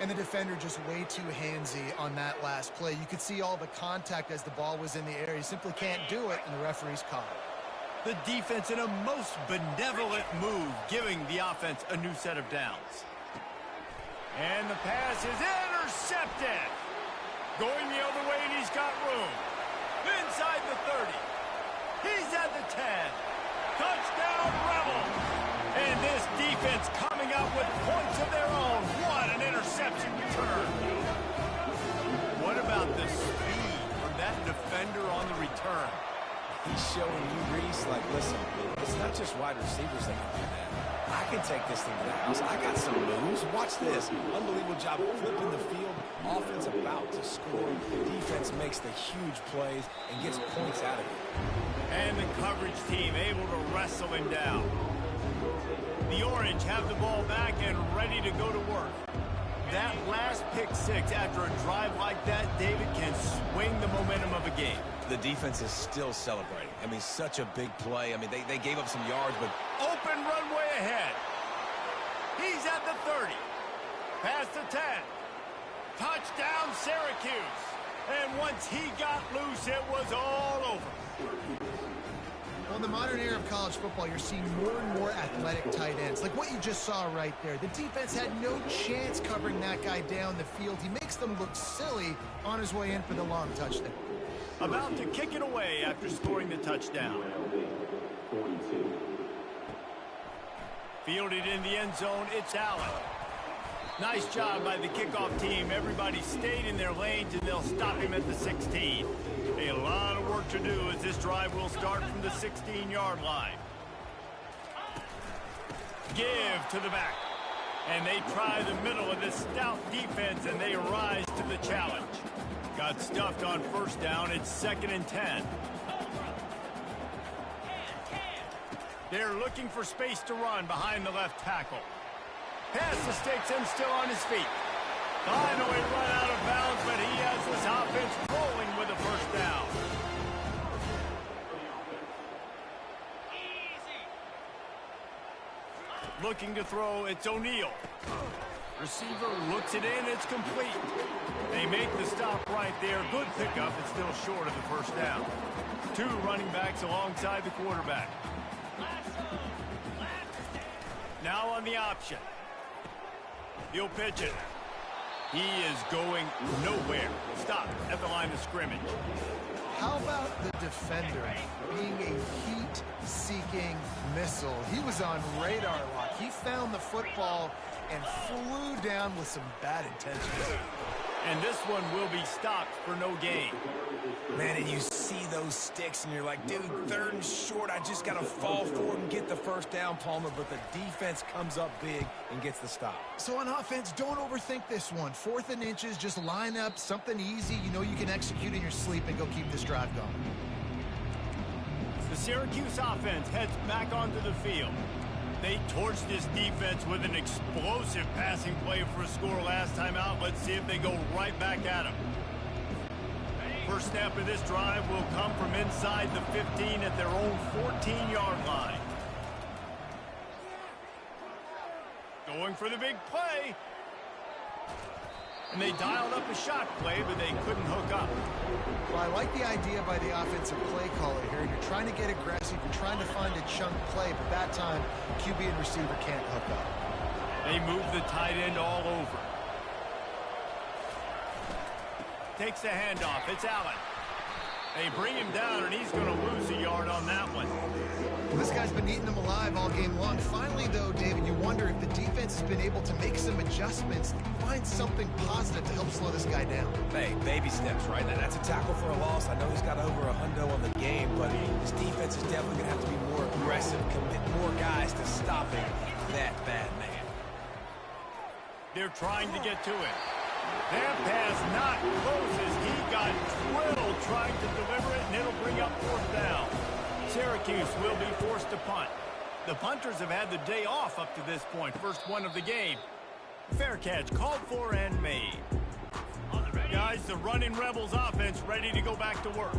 And the defender just way too handsy on that last play. You could see all the contact as the ball was in the air. You simply can't do it, and the referee's caught it. The defense in a most benevolent move, giving the offense a new set of downs. And the pass is intercepted. Going the other way, and he's got room. Inside the 30. He's at the 10. Touchdown, Rebels. And this defense coming up with points of their own. What an interception return. What about the speed from that defender on the return? He's showing you, Reese, like, listen, it's not just wide receivers that can do that. I can take this thing to the house. I got some moves. Watch this. Unbelievable job flipping the field. Offense about to score. Defense makes the huge plays and gets points out of it. And the coverage team able to wrestle him down. The Orange have the ball back and ready to go to work. That last pick 6 after a drive like that, David, can swing the momentum of a game. The defense is still celebrating. I mean, such a big play. I mean, they gave up some yards, but open runway ahead. He's at the 30. Past the 10. Touchdown, Syracuse. And once he got loose, it was all over. Well, in the modern era of college football, you're seeing more and more athletic tight ends. Like what you just saw right there. The defense had no chance covering that guy down the field. He makes them look silly on his way in for the long touchdown. About to kick it away after scoring the touchdown. Fielded in the end zone, it's Allen. Nice job by the kickoff team. Everybody stayed in their lanes, and they'll stop him at the 16. A lot of work to do as this drive will start from the 16-yard line. Give to the back. And they try the middle of this stout defense, and they rise to the challenge. Got stuffed on first down. It's 2nd and 10. They're looking for space to run behind the left tackle. Pass mistakes and still on his feet. Finally run out of bounds, but he has this offense rolling with a first down. Looking to throw, it's O'Neal. Receiver looks it in, it's complete. They make the stop right there. Good pickup, it's still short of the first down. 2 running backs alongside the quarterback. Now on the option. He'll pitch it. He is going nowhere. Stop at the line of scrimmage. How about the defender being a heat-seeking missile? He was on radar lock. He found the football and flew down with some bad intentions. And this one will be stopped for no gain. Man, and you see those sticks, and you're like, dude, 3rd and short. I just got to fall forward and get the first down, Palmer. But the defense comes up big and gets the stop. So on offense, don't overthink this one. 4th and inches, just line up something easy you know you can execute in your sleep and go keep this drive going. The Syracuse offense heads back onto the field. They torched this defense with an explosive passing play for a score last time out. Let's see if they go right back at them. First snap of this drive will come from inside the 15 at their own 14-yard line. Going for the big play. And they dialed up a shot play, but they couldn't hook up. Well, I like the idea by the offensive play caller here. You're trying to get aggressive. You're trying to find a chunk play, but that time, QB and receiver can't hook up. They move the tight end all over. Takes the handoff. It's Allen. They bring him down, and he's going to lose a yard on that one. Well, this guy's been eating them alive all game long. Finally, though, David, you wonder if the defense has been able to make some adjustments, find something positive to help slow this guy down. Hey, baby steps, right? Now, that's a tackle for a loss. I know he's got over $100 on the game, but this defense is definitely going to have to be more aggressive, commit more guys to stopping that bad man. They're trying to get to it. That pass not close as he got drilled trying to deliver it, and it'll bring up 4th down. Syracuse will be forced to punt. The punters have had the day off up to this point. First one of the game. Fair catch called for and made. Guys, the running Rebels offense ready to go back to work.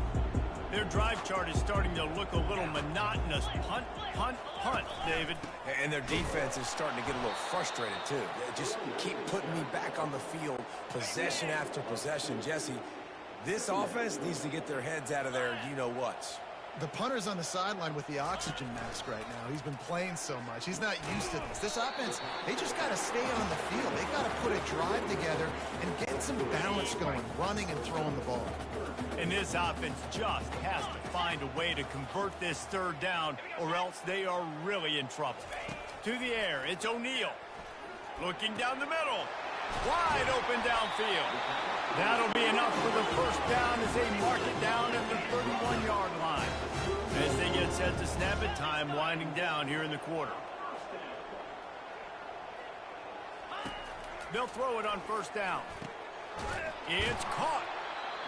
Their drive chart is starting to look a little monotonous. Punt, punt, punt, David. And their defense is starting to get a little frustrated, too. They just keep putting me back on the field, possession after possession. Jesse, this offense needs to get their heads out of their you-know-whats. The punter's on the sideline with the oxygen mask right now. He's been playing so much. He's not used to this. This offense, they just got to stay on the field. They got to put a drive together and get some balance going, running and throwing the ball. And this offense just has to find a way to convert this 3rd down, or else they are really in trouble. To the air, it's O'Neal. Looking down the middle. Wide open downfield. That'll be enough for the first down as they mark it down at the 31-yard line. As they get set to snap it, time winding down here in the quarter. They'll throw it on first down. It's caught.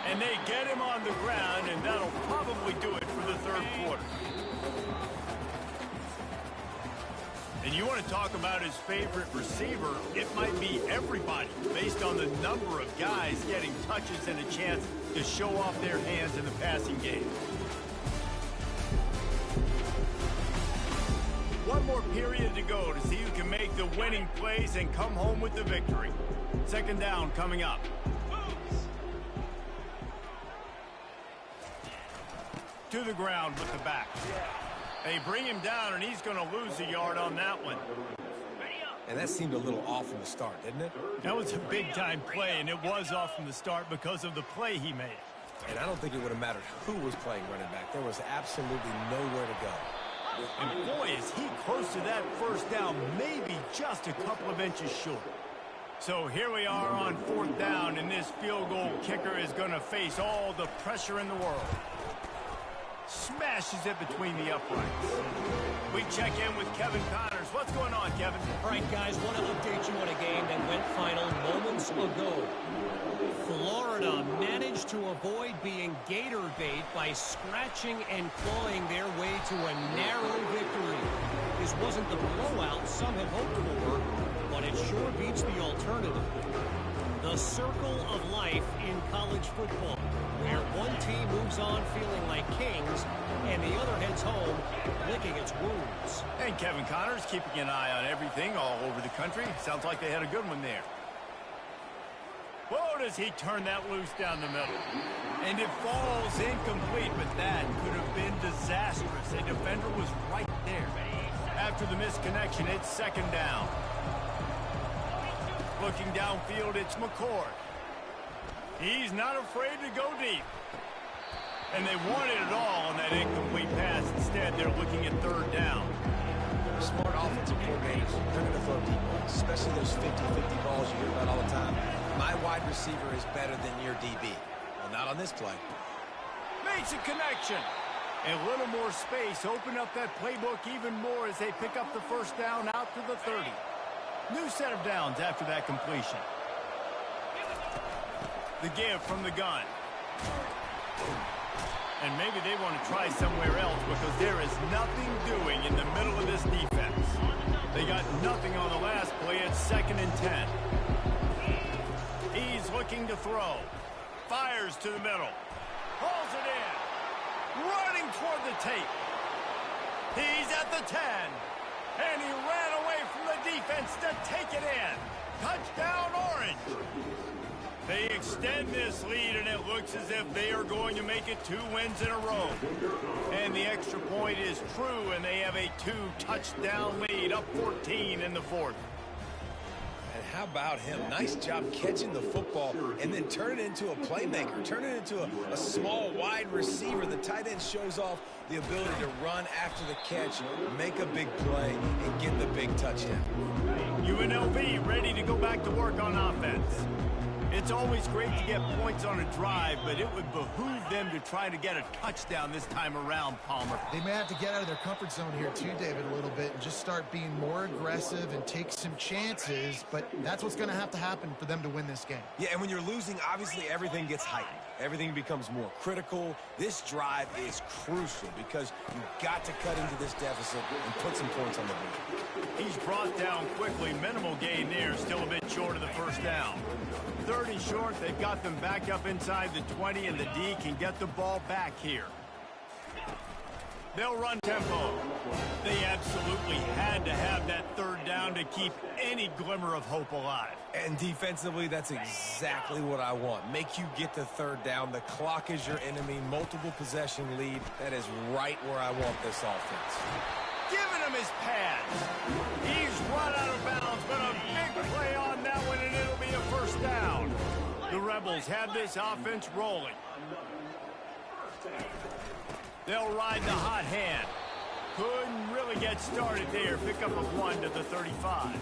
And they get him on the ground, and that'll probably do it for the 3rd quarter. And you want to talk about his favorite receiver, it might be everybody, based on the number of guys getting touches and a chance to show off their hands in the passing game. One more period to go to see who can make the winning plays and come home with the victory. 2nd down coming up. To the ground with the back. They bring him down, and he's going to lose a yard on that one. And that seemed a little off from the start, didn't it? That was a big-time play, and it was off from the start because of the play he made. And I don't think it would have mattered who was playing running back. There was absolutely nowhere to go. And boy, is he close to that first down, maybe just a couple of inches short. So here we are on 4th down, and this field goal kicker is going to face all the pressure in the world. Smashes it between the uprights. We check in with Kevin Connors. What's going on, Kevin? All right, guys, want to update you on a game that went final moments ago. Florida managed to avoid being gator bait by scratching and clawing their way to a narrow victory. This wasn't the blowout some had hoped for, but it sure beats the alternative. The circle of life in college football, where one team moves on feeling like kings and the other heads home licking its wounds. And Kevin Connors keeping an eye on everything all over the country. Sounds like they had a good one there. Whoa, does he turn that loose down the middle. And it falls incomplete, but that could have been disastrous. A defender was right there. After the misconnection, it's 2nd down. Looking downfield, it's McCord. He's not afraid to go deep. And they wanted it all on that incomplete pass. Instead, they're looking at 3rd down. Smart offensive coordinators, they're going to throw deep balls, especially those 50-50 balls you hear about all the time. My wide receiver is better than your DB. Well, not on this play. Makes a connection. A little more space. Open up that playbook even more as they pick up the 1st down out to the 30. New set of downs after that completion. The give from the gun. And maybe they want to try somewhere else because there is nothing doing in the middle of this defense. They got nothing on the last play. It's 2nd and 10. He's looking to throw. Fires to the middle. Pulls it in. Running toward the tape. He's at the 10. And he ran away from the defense to take it in. Touchdown, Orange. They extend this lead, and it looks as if they are going to make it 2 wins in a row. And the extra point is true, and they have a 2-touchdown lead, up 14 in the 4th. And how about him? Nice job catching the football and then turn it into a playmaker, turn it into a small wide receiver. The tight end shows off the ability to run after the catch, make a big play, and get the big touchdown. UNLV ready to go back to work on offense. It's always great to get points on a drive, but it would behoove them to try to get a touchdown this time around, Palmer. They may have to get out of their comfort zone here too, David, a little bit and just start being more aggressive and take some chances, but that's what's going to have to happen for them to win this game. Yeah, and when you're losing, obviously everything gets heightened. Everything becomes more critical. This drive is crucial because you've got to cut into this deficit and put some points on the board. He's brought down quickly. Minimal gain there. Still a bit short of the 1st down. 30 short. They've got them back up inside the 20, and the D can get the ball back here. They'll run tempo. They absolutely had to have that 3rd down to keep any glimmer of hope alive. And defensively, that's exactly what I want. Make you get the 3rd down. The clock is your enemy. Multiple possession lead. That is right where I want this offense. Giving him his pads. He's run out of bounds, but a big play on that one, and it'll be a 1st down. The Rebels have this offense rolling. They'll ride the hot hand. Couldn't really get started there. Pick up a 1 to the 35.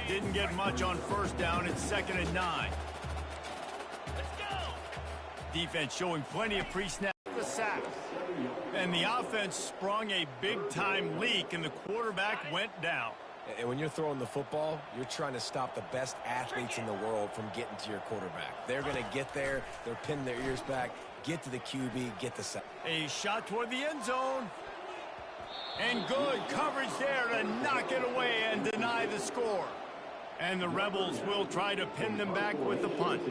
Didn't get much on 1st down. It's 2nd and 9. Let's go. Defense showing plenty of pre-snap. The sack. And the offense sprung a big-time leak, and the quarterback went down. And when you're throwing the football, you're trying to stop the best athletes in the world from getting to your quarterback. They're going to get there. They're pinning their ears back. Get to the QB. Get the sack. A shot toward the end zone. And good coverage there to knock it away and deny the score. And the Rebels will try to pin them back with the punt.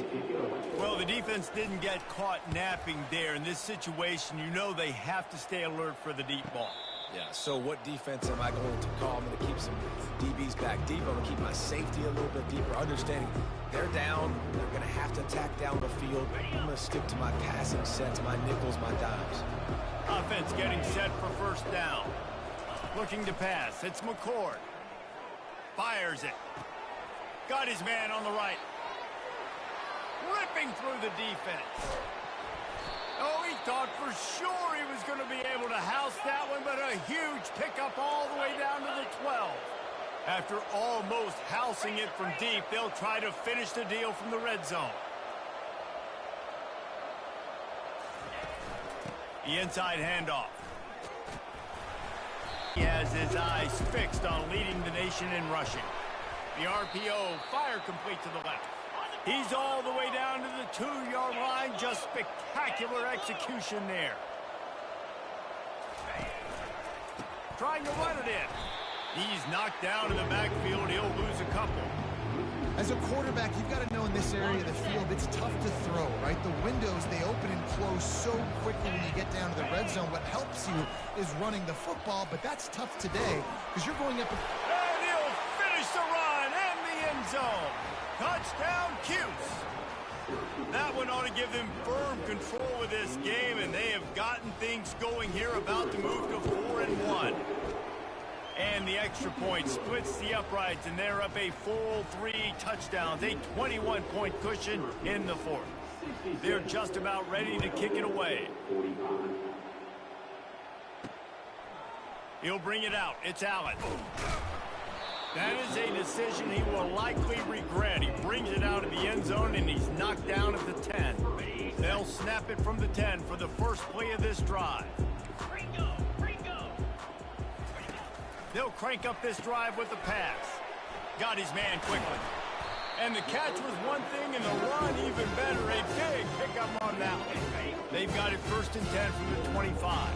Well, the defense didn't get caught napping there. In this situation, you know they have to stay alert for the deep ball. Yeah, so what defense am I going to call? I'm going to keep some DBs back deep. I'm going to keep my safety a little bit deeper, understanding they're down. They're going to have to attack down the field. I'm going to stick to my passing sets, my nickels, my dimes. Offense getting set for 1st down. Looking to pass. It's McCord. Fires it. Got his man on the right. Ripping through the defense. Oh, he thought for sure he was going to be able to house that one, but a huge pickup all the way down to the 12. After almost housing it from deep, they'll try to finish the deal from the red zone. The inside handoff. He has his eyes fixed on leading the nation in rushing. The RPO, fire complete to the left. He's all the way down to the 2-yard line. Just spectacular execution there. Trying to run it in. He's knocked down in the backfield. He'll lose a couple. As a quarterback, you've got to know in this area of the field, it's tough to throw, right? The windows, they open and close so quickly when you get down to the red zone. What helps you is running the football, but that's tough today because you're going up. And he'll finish the run in the end zone. Touchdown, Cuse. That one ought to give them firm control of this game, and they have gotten things going here, about to move to 4-1. And the extra point splits the uprights, and they're up a full 3 touchdowns, a 21-point cushion in the fourth. They're just about ready to kick it away. He'll bring it out. It's Allen. That is a decision he will likely regret. He brings it out of the end zone, and he's knocked down at the 10. They'll snap it from the 10 for the first play of this drive. They'll crank up this drive with the pass. Got his man quickly. And the catch was one thing, and the run even better. A big pickup on that one. They've got it 1st and 10 from the 25.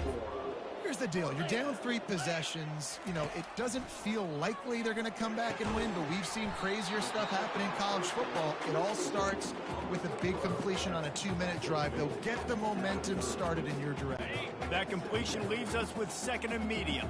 Here's the deal. You're down 3 possessions. You know, it doesn't feel likely they're going to come back and win, but we've seen crazier stuff happen in college football. It all starts with a big completion on a 2-minute drive. They'll get the momentum started in your direction. That completion leaves us with 2nd and medium.